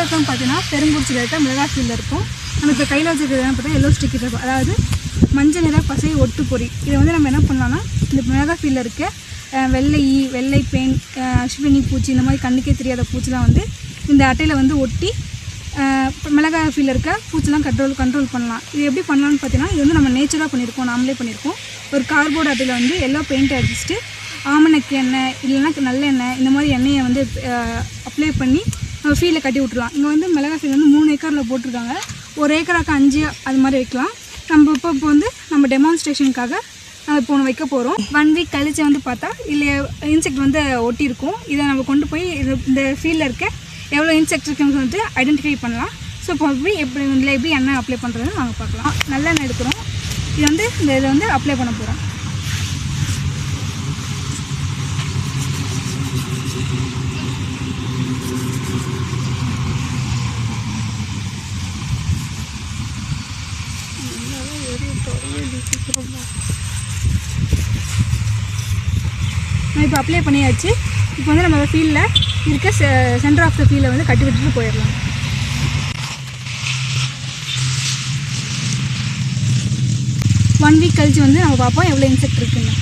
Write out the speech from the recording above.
பக்கம் பார்த்தீங்கன்னா பெருங்குறிச்சியில் இருக்க மிளகாய் ஃபீல்டில் இருக்கும். நம்ம இப்போ கையில் வச்சுருக்கிறது பார்த்தா எல்லோ ஸ்டிக்கர் இருக்கும், அதாவது மஞ்சள் நிற பசை ஒட்டு பொறி. இதை வந்து நம்ம என்ன பண்ணலாம்னா இந்த மிளகாய் ஃபீல்டில் இருக்க வெள்ளை ஈ, வெள்ளை பெயின், அஸ்வினி பூச்சி, இந்த மாதிரி கண்ணுக்கே தெரியாத பூச்சிலாம் வந்து இந்த அட்டையில் வந்து ஒட்டி மிளகாய் ஃபீல்டில் இருக்க பூச்சிலாம் கண்ட்ரோல் பண்ணலாம். இது எப்படி பண்ணலான்னு பார்த்தீங்கன்னா இது வந்து நம்ம நேச்சராக பண்ணியிருக்கோம், நாமளே பண்ணியிருக்கோம். ஒரு கார்போர்டு அட்டையில் வந்து எல்லோ பெயிண்ட் அடிச்சுட்டு ஆமணக்கு எண்ணெய் இல்லைன்னா நல்லெண்ணெய் இந்த மாதிரி எண்ணெயை வந்து அப்ளை பண்ணி நம்ம ஃபீல்டில் கட்டி விட்டுருலாம். இங்கே வந்து மிளகாய் ஃபீல்டு வந்து 3 ஏக்கரில் போட்டிருக்காங்க. 1 ஏக்கராக்கு 5 அது மாதிரி வைக்கலாம். நம்ம இப்போ வந்து நம்ம டெமான்ஸ்ட்ரேஷனுக்காக இப்போ ஒன்று வைக்க போகிறோம். 1 வீக் கழிச்சு வந்து பார்த்தா இல்லை இன்செக்ட் வந்து ஒட்டியிருக்கும். இதை நம்ம கொண்டு போய் இந்த ஃபீல்டில் இருக்க எவ்வளோ இன்செக்ட் இருக்குன்னு சொல்லிட்டு ஐடென்டிஃபை பண்ணலாம். ஸோ இப்போ எப்படி எண்ணெய் அப்ளை பண்ணுறதுன்னு நாங்கள் பார்க்கலாம். நல்லெண்ணெய் எடுக்கிறோம். இது வந்து இதை வந்து அப்ளை பண்ண போகிறோம். இப்போ அப்ளை பண்ணியாச்சு. இப்போ வந்து நம்ம ஃபீல்டில் இருக்க சென்டர் ஆஃப் த ஃபீல்டை வந்து கட்டி விட்டுட்டு போயிடலாம். ஒன் வீக் கழிச்சு வந்து நம்ம பார்ப்போம் எவ்வளோ இன்செக்ட் இருக்குன்னு.